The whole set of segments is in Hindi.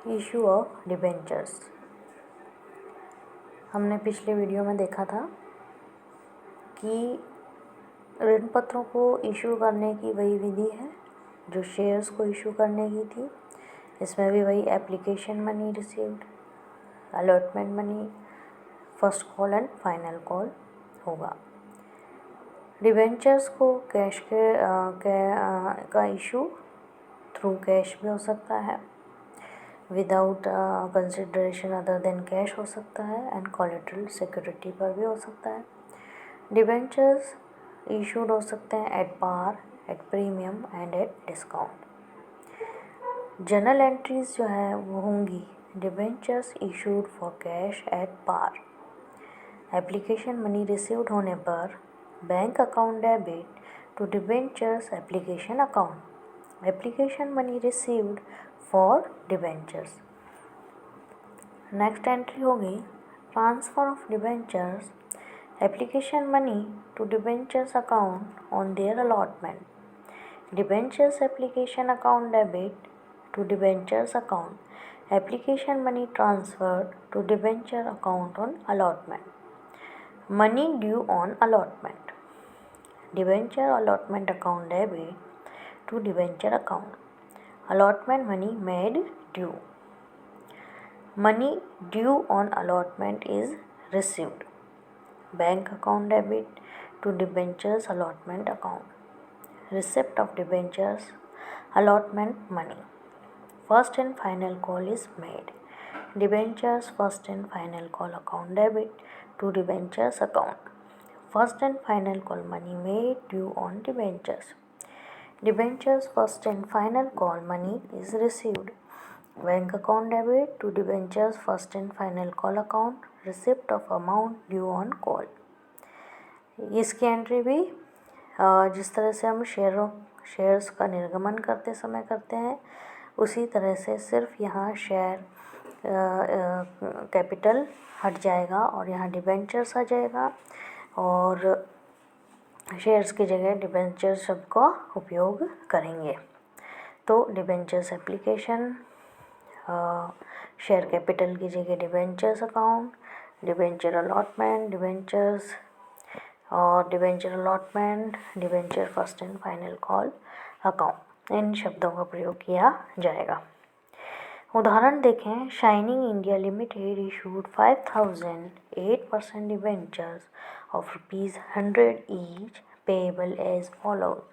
Issue of debentures. हमने पिछले वीडियो में देखा था कि ऋण पत्रों को इशू करने की वही विधि है जो शेयर्स को इशू करने की थी। इसमें भी वही application money received, allotment money, first call and final call होगा। डिबेंचर्स को कैश का इशू थ्रू कैश भी हो सकता है, without consideration other than cash हो सकता है, एंड कोलेटरल सिक्योरिटी पर भी हो सकता है। डिबेंचर्स इशूड हो सकते हैं at par, at premium and at discount. Journal entries जो है वो होंगी debentures issued for cash at par. Application money received होने पर bank account debit to debentures application account. Application money received for debentures. Next entry होगी transfer of debentures application money to debentures account on their allotment. Debentures application account debit to debentures account. Application money transferred to debenture account on allotment. Money due on allotment. Debenture allotment account debit to debenture account. Allotment money made due. Money due on allotment is received. Bank account debit to debentures allotment account. Receipt of debentures allotment money. First and final call is made. Debentures first and final call account debit to debentures account. First and final call money made due on debentures. Debentures first and final call money is received. Bank account debit to debentures first and final call account. Receipt of amount due on call. इसकी एंट्री भी जिस तरह से हम शेयर्स का निर्गमन करते समय करते हैं उसी तरह से सिर्फ यहाँ शेयर कैपिटल हट जाएगा और यहाँ डिबेंचर्स आ जाएगा और शेयर्स की जगह डिबेंचर्स शब्द का उपयोग करेंगे। तो डिबेंचर्स एप्लीकेशन, शेयर कैपिटल की जगह debentures account, debenture allotment, debentures और debenture allotment, debenture first and final call account, इन शब्दों का प्रयोग किया जाएगा। उदाहरण देखें, shining India limited issued 5,008% debentures of ₹100 each payable as follows: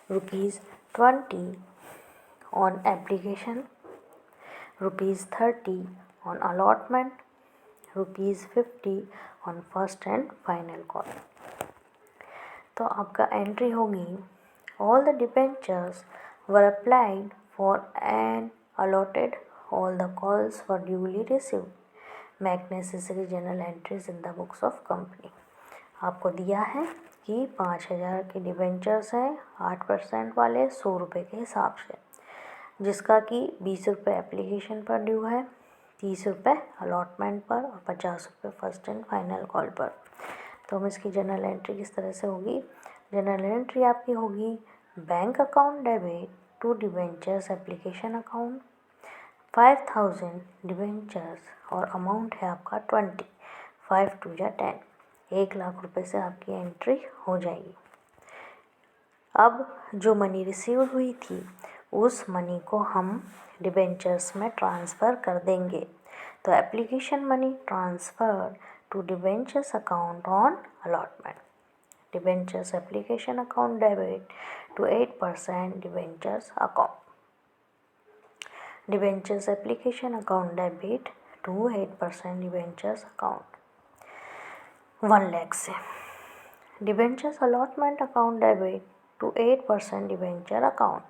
₹20 on application, ₹30 on allotment, ₹50 on first and final call। तो आपका एंट्री होगी all the debentures were applied for and allotted, all the calls were duly received, make necessary journal entries in the books of company। आपको दिया है कि 5,000 के डिबेंचर्स हैं 8% वाले 100 रुपये के हिसाब से, जिसका कि 20 रुपये एप्लीकेशन पर ड्यू है, 30 रुपये अलॉटमेंट पर और 50 रुपये फर्स्ट एंड फाइनल कॉल पर। तो हम इसकी जनरल एंट्री किस तरह से होगी? जनरल एंट्री आपकी होगी bank account debit to debentures application account 5,000 debentures और अमाउंट है आपका 20, 5 2 जा 10, 1,00,000 रुपये से आपकी एंट्री हो जाएगी। अब जो मनी रिसीव हुई थी उस मनी को हम डिबेंचर्स में ट्रांसफ़र कर देंगे। तो application money transfer to debentures account on allotment. Debentures application account debit to 8% debentures account. Debentures application account debit to 8% debentures account 1,00,000 से। Debentures allotment account debit to 8% debenture account.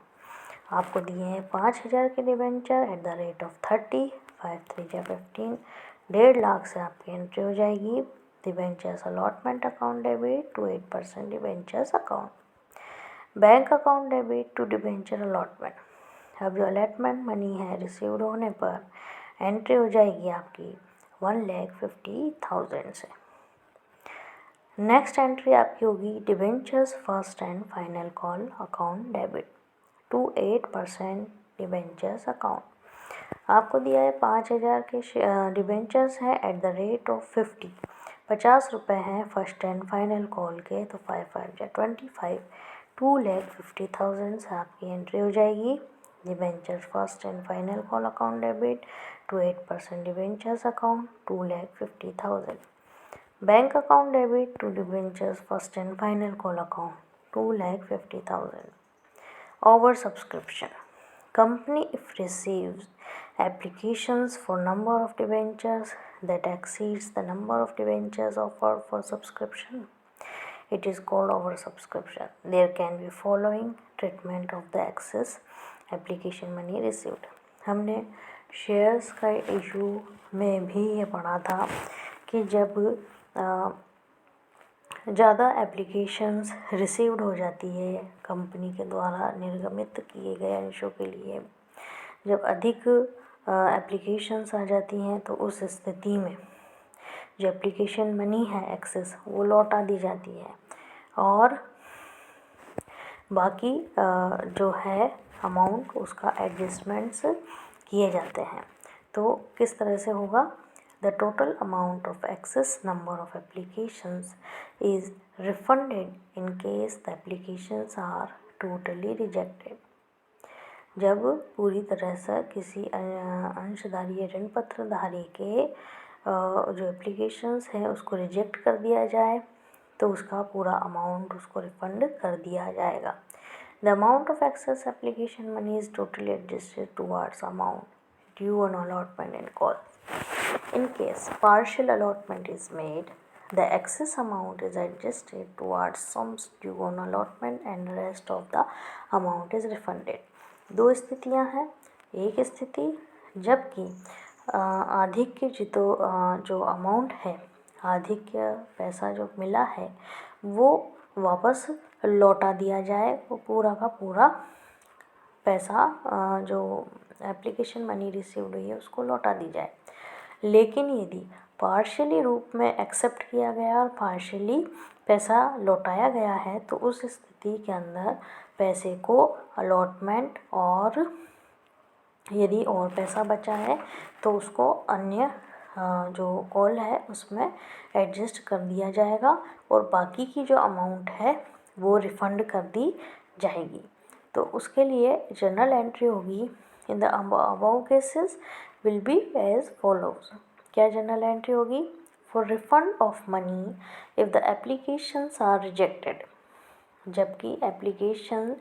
आपको दिए हैं 5,000 के debenture at the rate of 30, 5 3 जा 15, 1,50,000 से आपकी एंट्री हो जाएगी debentures allotment account debit to 8% debentures account. Bank account debit to debenture allotment. अब जो अलॉटमेंट मनी है रिसीव्ड होने पर एंट्री हो जाएगी आपकी 1,50,000 से। नेक्स्ट एंट्री आपकी होगी debentures first and final call account debit to 8% debentures account. आपको दिया है 5,000 के डिबेंचर्स हैं एट द रेट ऑफ 50 हैं फर्स्ट एंड फाइनल कॉल के, तो 5 5 या 25, 2,50,000 से आपकी एंट्री हो जाएगी। Debentures first and final call account debit to 8% debentures account 2,50,000। Bank account debit to debentures first and final call account 2,50,000। Over subscription. Company if receives applications for number of debentures that exceeds the number of debentures offered for subscription, it is called oversubscription. There can be following treatment of the excess application money received. हमने शेयर्स का इशू में भी ये पढ़ा था कि जब ज़्यादा एप्लीकेशंस रिसीव्ड हो जाती है कंपनी के द्वारा निर्गमित किए गए अंशों के लिए, जब अधिक एप्लीकेशंस आ जाती हैं तो उस स्थिति में जो एप्लीकेशन मनी है एक्सेस वो लौटा दी जाती है और बाकी जो है अमाउंट उसका एडजस्टमेंट्स किए जाते हैं। तो किस तरह से होगा? The total amount of excess number of applications is refunded in case the applications are totally rejected. जब पूरी तरह से किसी अंशधारी या ऋण पत्रधारी के जो एप्लीकेशंस हैं उसको रिजेक्ट कर दिया जाए तो उसका पूरा अमाउंट उसको रिफंड कर दिया जाएगा। The amount of excess application money is totally adjusted towards amount due on allotment and call. In case partial allotment is made, the excess amount is adjusted towards sums due on allotment and rest of the amount is refunded. दो स्थितियां हैं। एक स्थिति जबकि आधिक्य जो अमाउंट है, आधिक्य पैसा जो मिला है वो वापस लौटा दिया जाए, वो पूरा का पूरा पैसा जो एप्लीकेशन मनी रिसीव्ड हुई है उसको लौटा दी जाए। लेकिन यदि पार्शियली रूप में एक्सेप्ट किया गया और पार्शियली पैसा लौटाया गया है तो उस स्थिति के अंदर पैसे को अलॉटमेंट और यदि और पैसा बचा है तो उसको अन्य जो कॉल है उसमें एडजस्ट कर दिया जाएगा और बाकी की जो अमाउंट है वो रिफ़ंड कर दी जाएगी। तो उसके लिए जनरल एंट्री होगी in the above cases will be as follows. क्या जनरल एंट्री होगी? For refund of money if the applications are rejected. जबकि एप्लीकेशन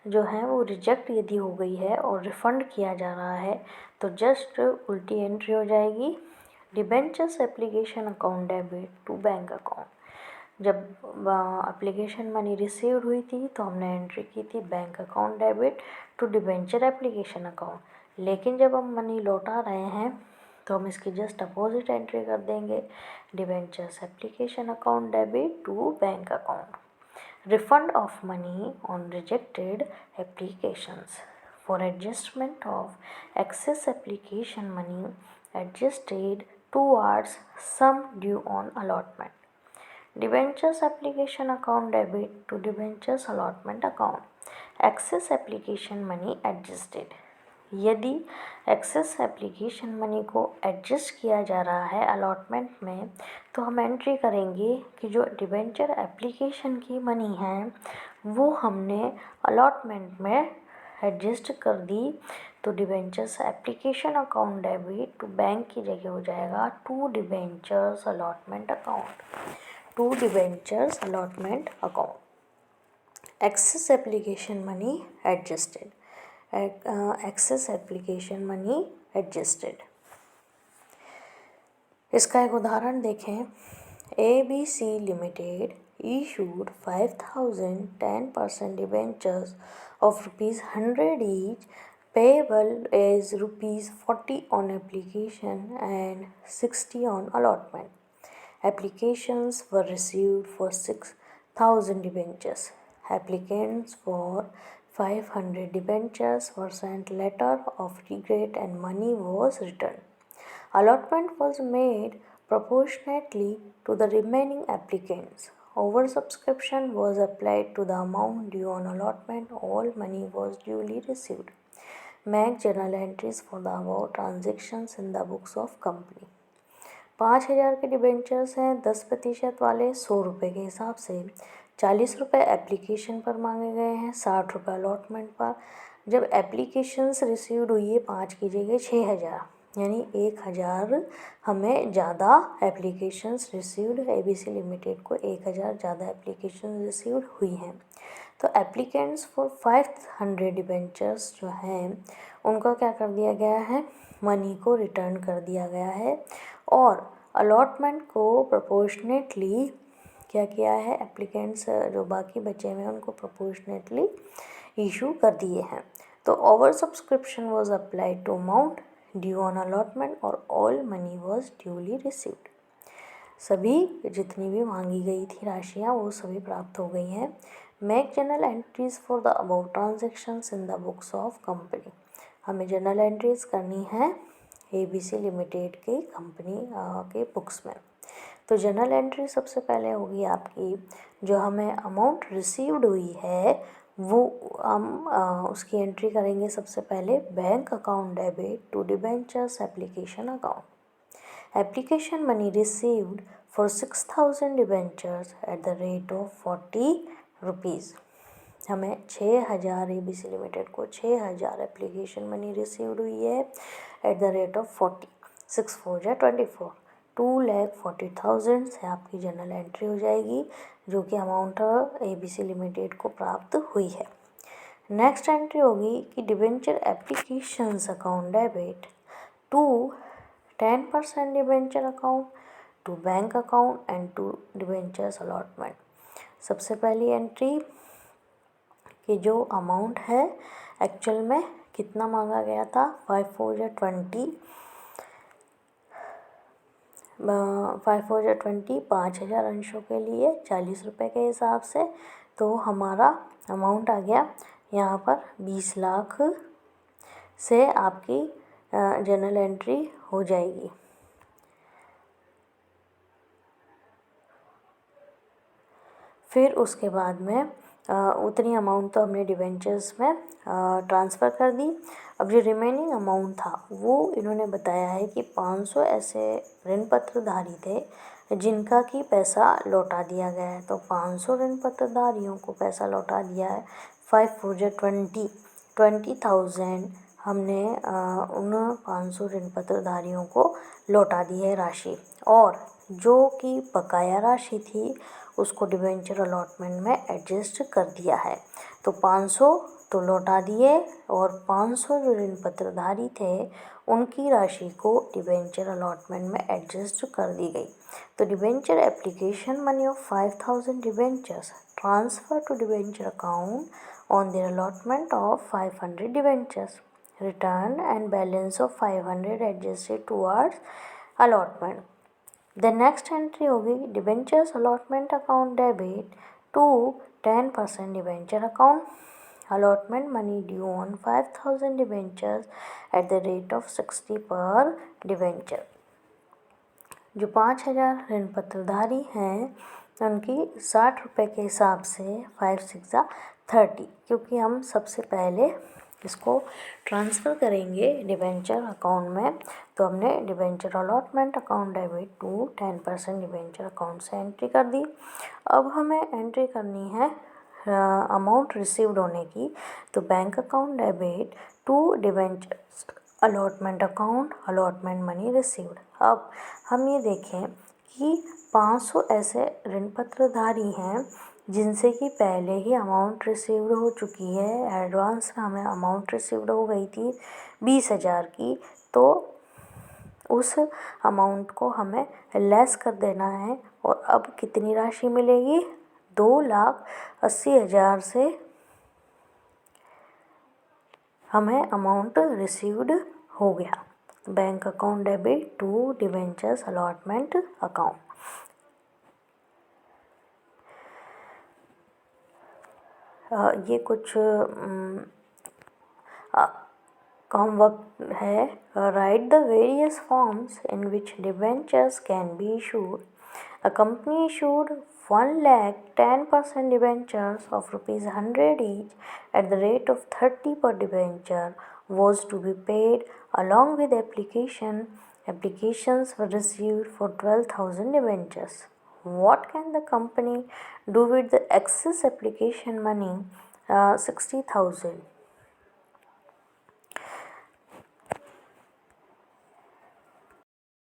जो है वो रिजेक्ट यदि हो गई है और रिफ़ंड किया जा रहा है तो जस्ट उल्टी एंट्री हो जाएगी debentures application account debit to bank account. जब एप्लीकेशन मनी रिसीव्ड हुई थी तो हमने एंट्री की थी bank account debit to debenture application account, लेकिन जब हम मनी लौटा रहे हैं तो हम इसकी जस्ट अपोजिट एंट्री कर देंगे debentures application account debit to bank account. Refund of money on rejected applications for adjustment of excess application money adjusted towards sum due on allotment. Debentures application account debit to debentures allotment account. Excess application money adjusted. यदि एक्सेस एप्लीकेशन मनी को एडजस्ट किया जा रहा है अलॉटमेंट में तो हम एंट्री करेंगे कि जो डिबेंचर एप्लीकेशन की मनी है वो हमने अलॉटमेंट में एडजस्ट कर दी, तो debentures application account debit to bank की जगह हो जाएगा to debentures allotment account, to debentures allotment account. Excess application money adjusted. Excess application money adjusted. इसका एक उदाहरण देखें। ABC limited issued 5,000 10% debentures of ₹100 each payable as ₹40 on application and 60 on allotment. Applications were received for 6,000 debentures. Applicants for 500 debentures were sent letter of regret and money was returned. Allotment was made proportionately to the remaining applicants. Oversubscription was applied to the amount due on allotment. All money was duly received. Make journal entries for the above transactions in the books of company. 5,000 के डिबेंचर्स हैं 10% वाले 100 रुपये के हिसाब से। 40 रुपये एप्लीकेशन पर मांगे गए हैं, 60 रुपये अलॉटमेंट पर। जब एप्लीकेशंस रिसीव्ड हुई है 5 की जगह 6,000, यानी 1,000 हमें ज़्यादा एप्लीकेशंस रिसीव्ड, ABC लिमिटेड को 1,000 ज़्यादा एप्लीकेशन रिसीव्ड हुई हैं। तो एप्लीकेंट्स फॉर 500 डिबेंचर्स जो हैं उनका क्या कर दिया गया है, मनी को रिटर्न कर दिया गया है। और अलॉटमेंट को प्रोपोर्शनेटली क्या किया है, एप्लीकेंट्स जो बाकी बचे हुए हैं उनको प्रोपोर्शनेटली इशू कर दिए हैं। तो over subscription was applied to amount due on allotment और all money was duly received. सभी जितनी भी मांगी गई थी राशियाँ वो सभी प्राप्त हो गई हैं। Make journal entries for the above transactions in the books of company. हमें जर्नल एंट्रीज करनी है ABC लिमिटेड की कंपनी के बुक्स में। तो जर्नल एंट्री सबसे पहले होगी आपकी, जो हमें अमाउंट रिसीव्ड हुई है वो हम उसकी एंट्री करेंगे सबसे पहले। Bank account debit to debentures application account. Application money received for 6,000 debentures at the rate of 40 rupees। हमें 6,000 ABC लिमिटेड को 6,000 एप्लीकेशन मनी रिसीव्ड हुई है एट द रेट ऑफ 40। 6 4 जा 24, 2,40,000 से आपकी जर्नल एंट्री हो जाएगी, जो कि अमाउंट ABC लिमिटेड को प्राप्त हुई है। नेक्स्ट एंट्री होगी कि debenture applications account debit to 10% debenture account to bank account and to debentures allotment. सबसे पहली एंट्री कि जो अमाउंट है एक्चुअल में कितना मांगा गया था, 5 4 जा 20, 5 4 जा 20, 5,000 अंशों के लिए 40 रुपये के हिसाब से। तो हमारा अमाउंट आ गया यहाँ पर 20 लाख से आपकी जर्नल एंट्री हो जाएगी। फिर उसके बाद में उतनी अमाउंट तो हमने डिबेंचर्स में ट्रांसफ़र कर दी। अब जो रिमेनिंग अमाउंट था वो इन्होंने बताया है कि 500 ऐसे ऋण पत्रधारी थे जिनका कि पैसा लौटा दिया गया है। तो 500 ऋण पत्रधारियों को पैसा लौटा दिया है। 5 4 जा 20,000 हमने उन 500 ऋण पत्रधारियों को लौटा दी है राशि। और जो कि बकाया राशि थी उसको डिबेंचर अलॉटमेंट में एडजस्ट कर दिया है। तो 500 तो लौटा दिए और 500 जो ऋण पत्रधारी थे उनकी राशि को डिबेंचर अलॉटमेंट में एडजस्ट कर दी गई। तो debenture application money of 5,000 debentures transfer to debenture account on their allotment of 500 debentures return and balance of 500 adjusted towards allotment. The next entry होगी debentures allotment account debit to 10% debenture account allotment money due on 5,000 debentures at the rate of 60 per debenture. जो 5,000 ऋण पत्रधारी हैं उनकी 60 रुपये के हिसाब से 5 6 जा 30, क्योंकि हम सबसे पहले इसको ट्रांसफ़र करेंगे डिबेंचर अकाउंट में। तो हमने debenture allotment account debit to 10% debenture account से एंट्री कर दी। अब हमें एंट्री करनी है अमाउंट रिसीव्ड होने की। तो bank account debit to debenture allotment account allotment money received. अब हम ये देखें कि 500 ऐसे ऋण पत्रधारी हैं जिनसे कि पहले ही अमाउंट रिसीव्ड हो चुकी है, एडवांस में हमें अमाउंट रिसीव्ड हो गई थी 20,000 की। तो उस अमाउंट को हमें लेस कर देना है और अब कितनी राशि मिलेगी, 2,80,000 से हमें अमाउंट रिसीव्ड हो गया। Bank account debit to debentures allotment account. ये कुछ कम वक्त है। Write the various forms in which debentures can be issued. A company issued 1 lakh 10% debentures of rupees 100 each at the rate of 30 per debenture was to be paid along with application. Applications were received for 12,000 debentures. What can the company do with the excess application money 60,000?